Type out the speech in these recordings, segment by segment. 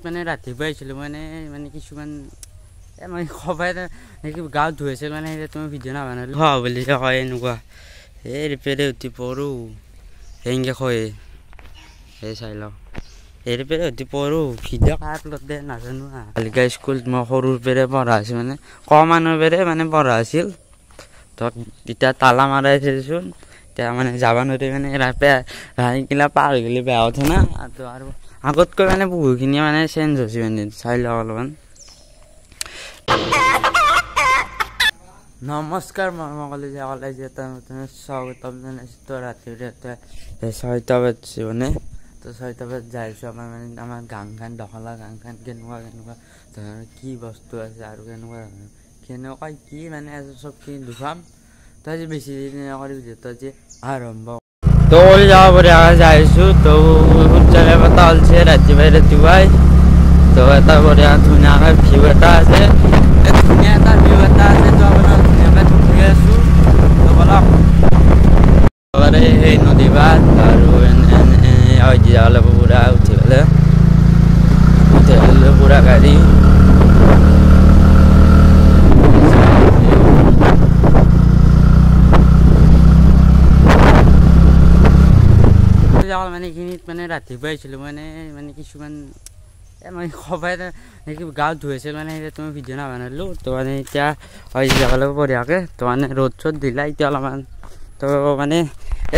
মানে ৰাতিপুৱা আহিছিলোঁ মানে কিছুমান মই সবাই গাঁৱত ধুইছিল মানে তুমি ভিডিঅ' নাবানালো হয় বুলি কয় এনেকুৱা এই ৰিপেয়াৰে উঠি পৰোঁ সেনেকৈ কয় এই চাই লওঁ এই ৰিপেয়াৰে উঠি পৰোঁ ভিডিঅ' কাৰ লতে নাজানো ভালকে স্কুলত মই সৰুৰ পেৰে পঢ়া আছিল মানে কম মানুহৰ পেৰে মানে পঢ়া আছিল তো এতিয়া তালা মাৰাই থৈছোন এতিয়া মানে যাব নোৱাৰি মানে ৰাইগিলা পাৰ হৈ গ'লে বেয়া কথা না আৰু আগতকৈ মানে বহুখিনি মানে চেঞ্জ হৈছে মানে চাই লওঁ অলপমান নমস্কাৰ মই সকলে যে স্বাগতম জনাইছোঁ তো ৰাতিপুৱা 6টা বাজিছে মানে তো 6টা বজাত যাইছোঁ আমাৰ গাঁওখন দখলা গাঁওখন কেনেকুৱা ধৰণৰ কি বস্তু আছে আৰু কেনেকুৱা কি মানে চবখিনি দুখাম তো আজি বেছি দিন নকৰি ভিডিঅ'টো আজি আৰম্ভ তো যাব পাৰি যাইছোঁ তো সূৰ্যলে পতা ওলছে ৰাতিপুৱাই তো এটা বঢ়িয়া ধুনীয়াকৈ ভিউ এটা আছে ধুনীয়া এটা ভিউ এটা আছে তো আপোনাৰ ধুনীয়াকৈ ধুই আছোঁ তো বলক সেই নদী বাট আৰু যাবলৈ পুৰা উঠি পেলাই পুৰা গাড়ী মানে এইখিনিত মানে ৰাতিপুৱা আহিছিলোঁ মানে কিছুমান মই সবাই গাঁৱত ধুইছিল মানে তুমি ভিডিঅ' নাবানালো তো মানে এতিয়া যাবলৈ বঢ়িয়াকৈ তো মানে ৰ'দ চ'দ দিলা এতিয়া অলপমান তো মানে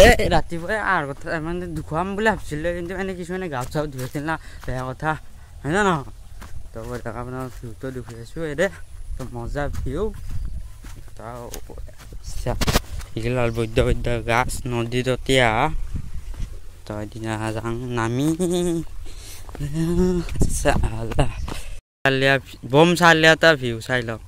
এই ৰাতিপুৱাই কথা মানে দুখুৱাম বুলি ভাবিছিলোঁ কিন্তু মানে কিছুমানে গাঁৱত চাৱত ধুইছিল না বেয়া কথা হয় না নহয় তো বঢ়িয়াকৈ আপোনাৰ ভিউটো দেখুৱাই আছোঁ এৰে তো মজা ভিউ এইগিলা বৈদ্য গাছ নদীত এতিয়া তো এতিয়া যাওঁ নামি বম চালিয়া এটা ভিউ চাই লওক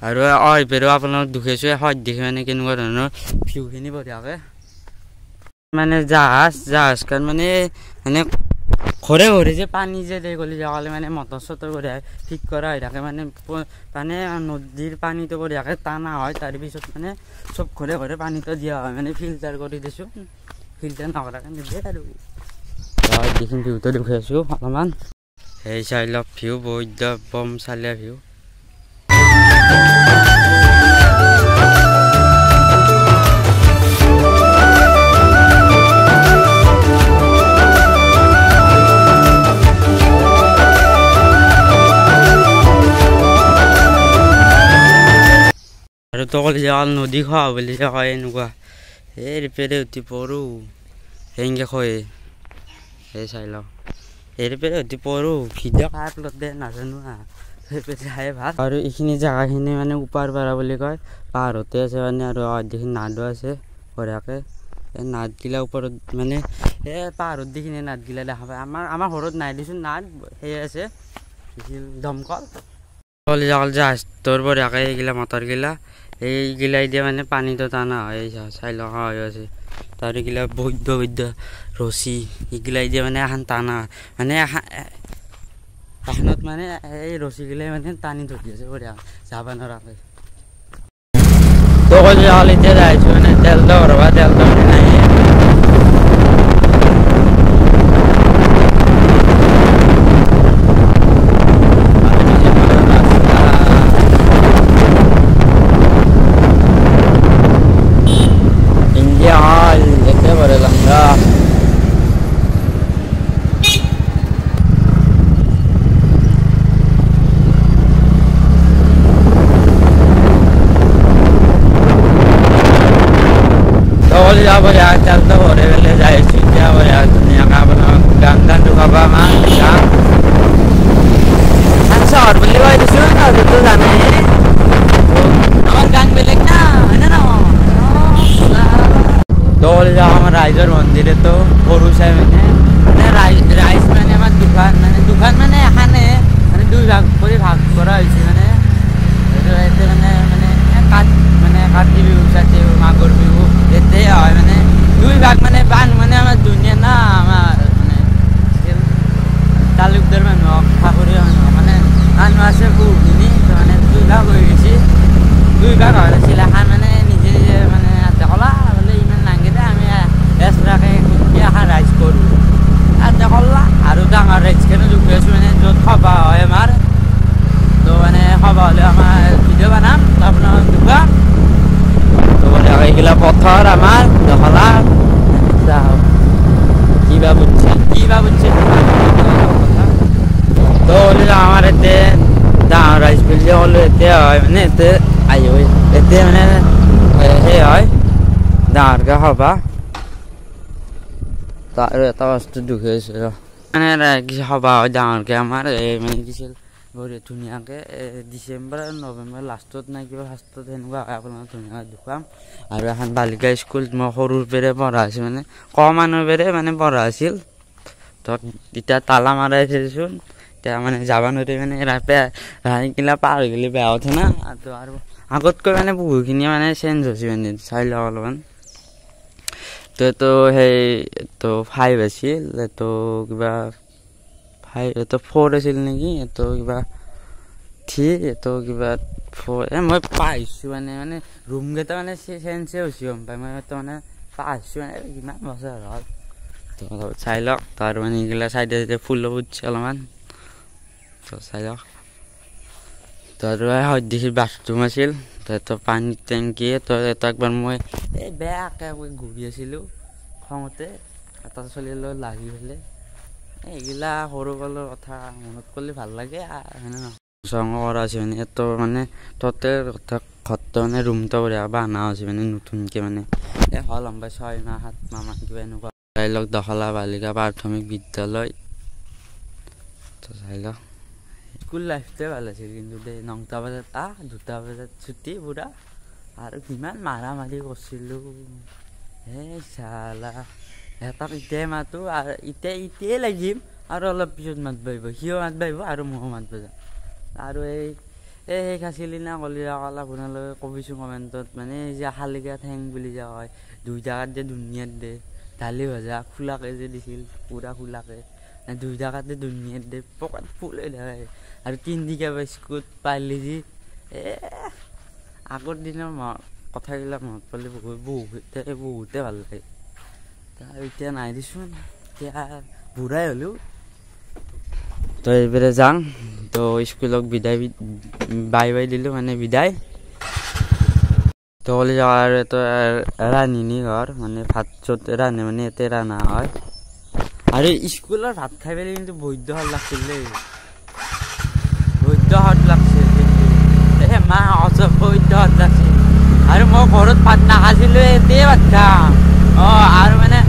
আৰু এইবাৰো আপোনালোক দুখিছোঁ হয় দেখি মানে কেনেকুৱা ধৰণৰ ভিউখিনি বঢ়িয়াকৈ মানে জাহাজখন মানে ঘৰে ঘৰে যে পানী যে দিয়ে গ'লে যাবলৈ মানে মটৰ চটৰ বঢ়িয়াকৈ ঠিক কৰা হৈ থাকে মানে নদীৰ পানীটো বঢ়িয়াকৈ টানা হয় তাৰপিছত মানে চব ঘৰে ঘৰে পানীটো দিয়া হয় মানে ফিল্টাৰ কৰি দিছোঁ ফিল্টাৰ নকৰাকৈ নিদিয়ে আৰু দেখি ভিউটো দেখুৱাই আছোঁ অলপমান সেই চাই লওক ভিউ বৈদ্য বম চালিয়া ভিউ আৰু তো ক'লে নদী খোৱা বুলি কয় এনেকুৱা এই ৰিপেয়াৰে উঠি পৰোঁ সেনেকৈ কয় এই চাই লওঁ এই ৰিপেয়াৰে উঠি পৰোঁ ভিডিঅ' কাৰ লতে নাজানো চাই ভাল আৰু এইখিনি জেগাখিনি মানে উপাৰ পাৰা বুলি কয় পাহাৰতে আছে মানে আৰু দেখোন নাদো আছে বঢ়িয়াকৈ এই নাদগিলা ওপৰত মানে এই পাহাৰত দেখিনে নাদগিলা দেখা পায় আমাৰ ঘৰত নাই দেচোন নাদ সেয়ে আছে দমকল ক'লে জাহাজটোৰ বঢ়িয়াকৈ এইগিলা মটৰগিলা এইগিলাই দিয়ে মানে পানীটো টানা হয় চাই লওক হৈ আছে তাৰ এইগিলা বৈদ্য ৰছী এইগিলাই দিয়ে মানে এখন টানা মানে এখনত মানে এই ৰছীগিলাই মানে টানি ধৰি আছে বঢ়িয়া যাব নোৱাৰাকৈ তো ক'লে এতিয়া যাইছোঁ মানে তেলটো ভৰাবা তেলটো মানে নাই যাব তেলটো ভৰাই পেলাই যাই আছোঁ এতিয়া ধুনীয়াকৈ আপোনাৰ গান দুখাব আমাৰ গান চহৰ বুলি কৈ দিছোঁ তহঁতেতো জানেই আমাৰ গান বেলেগ না হয় না তো যাওঁ আমাৰ ৰাইজৰ মন্দিৰতো সৰু চাই মানে ৰাইজ মানে আমাৰ দুখন মানে এখানে মানে দুই ভাগ কৰি ভাগ কৰা হৈছে মানে কাতি বিহু চাতি বিহু মাঘৰ বিহু এতেই হয় মানে দুই ভাগ মানে বান মানে আমাৰ ধুনীয়া না আমাৰ মানে তালুকদাৰ মানুহক ঠাকুৰীয়া মানুহক মানে মানুহ আছে বহুখিনি মানে দুই ভাগ হৈ গৈছে দুই ভাগ হৈ গৈছিল এখন মানে নিজে নিজে মানে কলা বোলে ইমান নাংগে দে আমি এক্সট্ৰাকৈ এখন ৰাইজ কিবা বুঝছে তো হলে আমাৰ এতে ডাঙৰ ৰাইজ বুলি হ'লো এতে হয় মানে এতে আহি হয় এতে মানে সেই হয় ডাঙৰকে সভা আৰু এটা বস্তু দুখী হৈছে মানে কিছু সভা হয় ডাঙৰকে আমাৰ মানে দিছিল বঢ়িয়া ধুনীয়াকৈ ডিচেম্বৰ আৰু নৱেম্বৰ লাষ্টত নাই কিবা ফাৰ্ষ্টত সেনেকুৱা হয় আপোনাক ধুনীয়াকৈ দেখুৱাম আৰু এখন বালিকা স্কুল মই সৰুৰ পৰাই পঢ়া আছিল মানে কম মানুহৰ পৰাই মানে পঢ়া আছিল তো এতিয়া তালা মাৰাই থৈছোন এতিয়া মানে যাব নোৱাৰি মানে ৰাইগিলা পাৰ হৈ গ'লে বেয়া কথা না আৰু আগতকৈ মানে বহুখিনি মানে চেঞ্জ হৈছে মানে চাই লওক অলপমান তো সেই তো 5 আছিল তো কিবা 5 তো 4 আছিল নেকি তো কিবা 3 তো কিবা 4 মই পাইছোঁ মানে ৰুমকেইটা মানে চেঞ্জে হৈছে গম পাই মই তো মানে পাইছোঁ মানে কিমান বছৰ হ'ল তো চাই লওক তাৰ মানে এইগিলা চাইডে চাইডে ফুল উঠছে অলপমান তো চাই লওক তো আৰু সদৃশ বাথৰুম আছিল তো পানী টেংকি তো একবাৰ মই এই বেয়াকৈ ঘূৰি আছিলোঁ খঙতে এটা চলিৰ লগত লাগি পেলাই এইগিলা সৰু কালৰ কথা মনত কৰিলে ভাল লাগে হয়নে নহয় চং কৰা আছে মানে তো মানে ততে ঘৰটো মানে ৰুমটো বঢ়িয়া বানা হৈছে মানে নতুনকৈ মানে এই হ'ল লম্বাই 6 মাহ 7 মাহ মান কিবা এনেকুৱা চাই লওক দখলা বালিকা প্ৰাথমিক বিদ্যালয় তো চাই লওক স্কুল লাইফটোৱে ভাল আছিল কিন্তু দেই 9টা বজাত 2টা বজাত ছুটি পুৰা আৰু কিমান মাৰা মাৰি কৰিছিলোঁ এই চালা এটাক এতিয়াই মাতো আৰু এতিয়াই লাগিম আৰু অলপ পিছত মাতব আহিব সিও মাতব আহিব আৰু ময়ো মাতব যাম আৰু সেই খাইছিলি না কলিয়া কলা আপোনালোকে কবিছোঁ কমেণ্টত মানে যে শালিকা ঠেং বুলি যে হয় 2 জাগাত যে দুনিয়াত দে দালি ভজা খোলাকে যে দিছিল পুৰা খোলাকে 2 জাগাতে দুনিয়াত দে পকাত ফুল হৈ থাকে আৰু 3 দিকা বিস্কুট পাইলি যি আগৰ দিনৰ কথাবিলাক মনত পৰিলে বহুতে ভাল লাগে আৰু এতিয়া নাই দিছোন এতিয়া বুঢ়াই হ'লেও তো এইবাৰে যাওঁ তো স্কুলক বিদায় বাই দিলোঁ মানে বিদায় তো কলি যাওঁ আৰু তো ৰান্ধিনি ঘৰ মানে ভাত চত ৰান্ধে মানে ইয়াতে ৰান্ধা হয় আৰু স্কুলৰ ভাত খাই পেলাই কিন্তু বৈদ্য সোৱাদ লাগছিল দেই বৈদ্য সোৱাদ লাগছিল কিন্তু মা অচব বৈদ্য সোৱাদ লাগছিল আৰু মই ঘৰত ভাত নাখাইছিলোঁ এতেই ভাত খাম আৰু মানে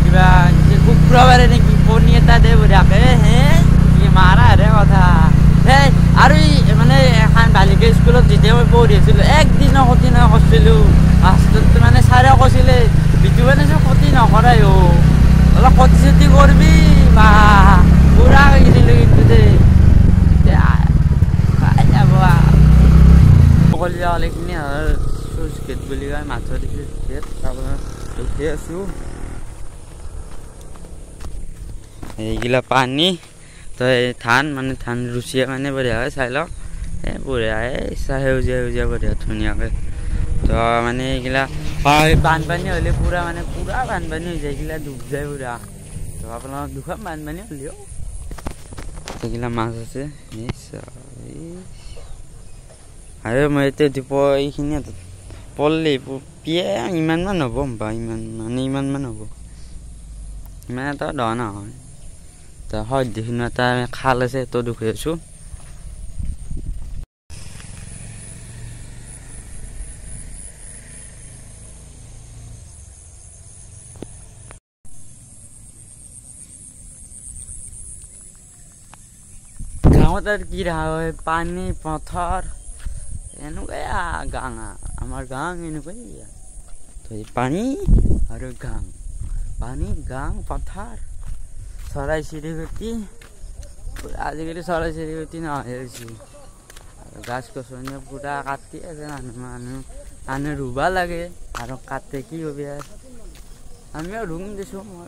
কিবা শুক্ৰবাৰে নেকি কণী এটা দে বঢ়িয়াকে কি মাৰা হেৰে কথা আৰু মানে এখন বালিকা স্কুলত যেতিয়া মই পঢ়ি আছিলোঁ একদিনৰ ক্ষতি কৰিছিলোঁ মাষ্টৰটো মানে ছাৰে কৈছিলে বিটু মানে ক্ষতি নকৰাই অলপ ক্ষতি চতি কৰিবি বা পুৰা গৈছিলোঁ কিন্তু দেই খাই যাব কলিয়া হ'লেখিনি চুইচ গেট বুলি কয় মাছৰ দিছোঁ গেট আপোনাৰ ৰখি আছোঁ এইগিলা পানী তো ধান মানে ধান ৰুচিয়ে মানে বঢ়িয়া হয় চাই লওক বঢ়িয়া সেউজীয়া বঢ়িয়া ধুনীয়াকৈ তো মানে এইগিলা বানপানী হ'লে পুৰা বানপানী হৈ যায় এইগিলা ডুব যায় পুৰা তো আপোনালোক দুখন বানপানী হ'লেও এইগিলা মাছ আছে আৰু মই এতিয়া দুপৰ এইখিনি পললি পিয়ে ইমানমান হ'ব ইমানমান হ'ব ইমান এটা দ নহয় তো সদ্যহীন এটা খাল আছে তো দুখি আছোঁ গাঁৱত আৰু কি হয় পানী পথাৰ এনেকুৱাই গাঁও আমাৰ গাঁও এনেকুৱাই পানী আৰু গাঁও পানী গাঁও পথাৰ চৰাই চিৰিকটি আজিকালি চৰাই চিৰিকটি নহয় হৈছে আৰু গাছ গছনি পুৰা কাটি আছে মানুহ ৰুব লাগে আৰু কাটে কি কবি আমিও ৰুম দিছোঁ মই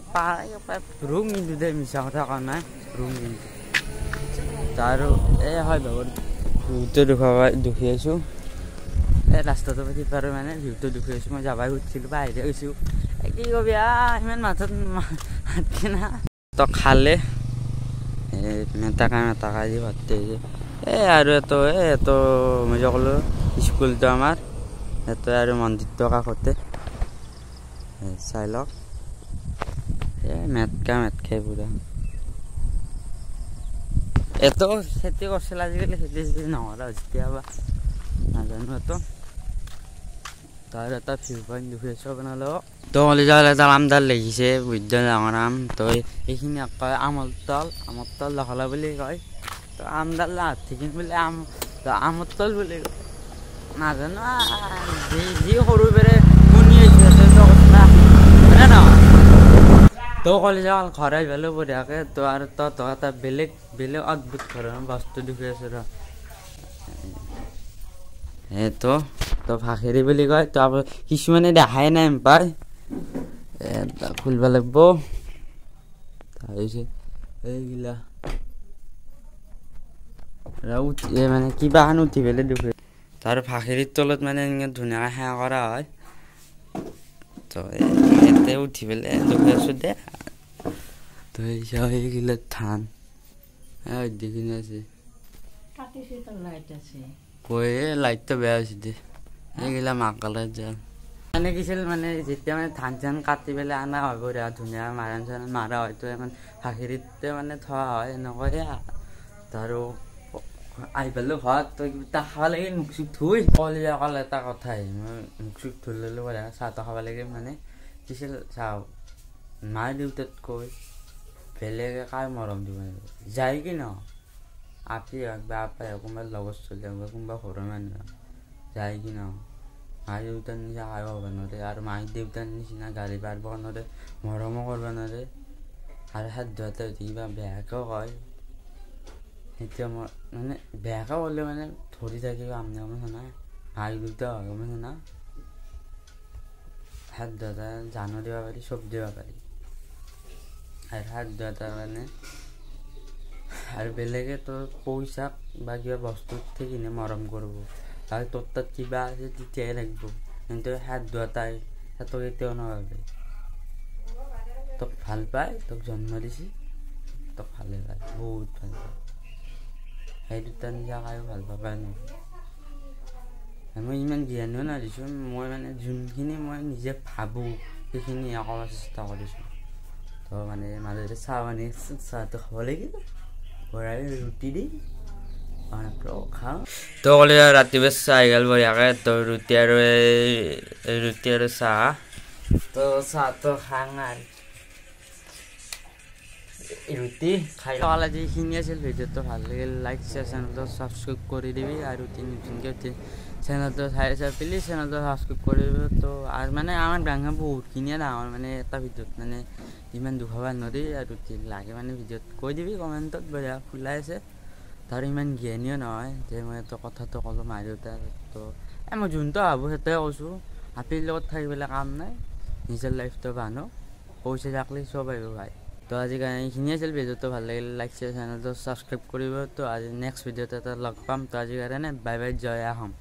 ৰুম কিন্তু দেই মিছা কথা কোৱা নাই ৰুম কিন্তু আৰু হয় ভিউটো দুখি আছোঁ ৰাস্তাটো পাতি পাৰোঁ মানে ভিউটো দুখি আছোঁ মই যাবাই খুজিছিলোঁ বাহিৰে গৈছোঁ কি কবি ইমান মাথাত হাতকে না তো খালে মেটাকা দি ভৰ্তি হৈছে আৰু এইটো মই যে ক'লোঁ স্কুলটো আমাৰ এইটো আৰু মন্দিৰটো কাষতে চাই লওক মেটকা মেটকাই পুৰা এতো খেতি কৰিছিল আজিকালি খেতি চেতি নকৰা যেতিয়াবা নাজানো এতো তাৰ এটা ভিউ পইণ্ট দেখি আছো আপোনালোকক তো কলেজত এটা আমডাল লাগিছে বুদ্ধ ডাঙৰ আম তো এইখিনি কয় আমৰ তল দখলা বুলি কয় তো আমডাল ঠিকিন বোলে আমৰ তল বুলি নাজানো যি সৰু বেৰে শুনি আহিছে হয়নে নহয় তো কলেজত ঘৰ আহি পালো বঢ়িয়াকে তো আৰু তহঁত এটা বেলেগ অদ্ভুত ধৰণৰ বস্তু দেখি আছো ৰ তো ভাখেৰি বুলি কয় তো কিছুমানে দেখাই নাই পায় খুলিব লাগিব তাৰপিছত এইগিলা মানে কিবা এখন উঠি পেলাই দেখে তাৰ ভাখেৰিৰ তলত মানে এনেকৈ ধুনীয়াকৈ সেৱা কৰা হয় তো ইয়াতে উঠি পেলাই দেখি আছো দে তো এইগিলা ধান দেখি আছে কৈ লাইটটো বেয়া হৈছে দে এইগিলা মাকালত যাম মানে কিছিল মানে যেতিয়া মানে ধান চান কাটি পেলাই অনা হয় বঢ়িয়া ধুনীয়া মাৰণ চাৰণ মাৰা হয় তো এখন ভাখেৰিতে মানে থোৱা হয় এনেকৈ আৰু আহি পেলাই ঘৰত তই কিবা খাব লাগে মুখ চুখ ধুই কলেজ অকল এটা কথাই মই মুখ চুখ ধুই ল'লো বঢ়িয়া চাহটো খাব লাগে মানে কিছিল চাওঁ মা দেউতাতকৈ বেলেগে কাৰ মৰম দিব যায় কি ন আপি হওক বা আপাই হওক কোনোবা লগৰ চলি হওক বা কোনোবা ঘৰৰ মানুহ যায় কি ন মা দেউতাৰ নিচিনা খাব হ'ব নোৱাৰে আৰু মা দেউতাৰ নিচিনা গাড়ী পাৰিব নোৱাৰে মৰমো কৰিব নোৱাৰে আৰু সাধ্যতে কিবা বেয়াকেও কয় এতিয়া মই মানে বেয়াকে ক'লে মানে ধৰি থাকিব আমনে শুনা মা দেউতা হয় শুনা সাধ্যতা জানো দিব পাৰি চব দিব পাৰি আৰু সাধ্যতা মানে আৰু বেলেগে তোৰ পইচাক বা কিবা বস্তুত কিনে মৰম কৰিব আৰু তোৰ তাত কিবা আছে তেতিয়াহে থাকিব কিন্তু সাধ্যতাই তোক এতিয়াও নাভাবে তোক ভাল পায় তোক জন্ম দিছি তোক ভালে পায় বহুত ভাল পায় সেই দুটা নিজা খায়ো ভাল পাবাই নহয় মই ইমান জ্ঞানো নাদিছোঁ মই মানে যোনখিনি মই নিজে ভাবোঁ সেইখিনি ক'ব চেষ্টা কৰিছোঁ তো মানে মাজতে চাহটো খাব লাগিব বৰাই ৰুটি দি খাওঁ তো ক'লে ৰাতিপুৱা চাহ আহি গ'ল বঢ়িয়াকৈ তো ৰুটি আৰু চাহ তো চাহটো খাং আৰু ৰুটি খাই ল'লে যিখিনি আছিল ভিডিঅ'টো ভাল লাগিল লাইক শ্বেয়াৰ চেনেলটো ছাবস্ক্ৰাইব কৰি দিবি আৰু নতুনকৈ চেনেলটো চাই প্লিজ চেনেলটো ছাবস্ক্ৰাইব কৰি দিবি তো আৰু মানে আমাৰ গাঁও বহুতখিনিয়ে ডাঙৰ মানে এটা ভিডিঅ'ত মানে ইমান দুখাব নোৱাৰি আৰু লাগে মানে ভিডিঅ'ত কৈ দিবি কমেণ্টত বঢ়িয়া খোলাই আছে তাৰ ইমান জ্ঞানীয় নহয় যে মই এইটো কথাটো ক'লোঁ মা দেউতাৰ তো মই যোনটো ভাবোঁ সেইটোৱে কৈছোঁ হাপিৰ লগত থাকি পেলাই কাম নাই নিজৰ লাইফটো বানো পইচা থাকলে চব আহিব ভাই তো আজি কাৰণে এইখিনিয়ে আছিল ভিডিঅ'টো ভাল লাগিলে লাইক শ্বেয়াৰ চেনেলটো ছাবস্ক্ৰাইব কৰিব তো আজি নেক্সট ভিডিঅ'ত এটা লগ পাম তো আজি কাৰণে বাই বাই জয় আহোম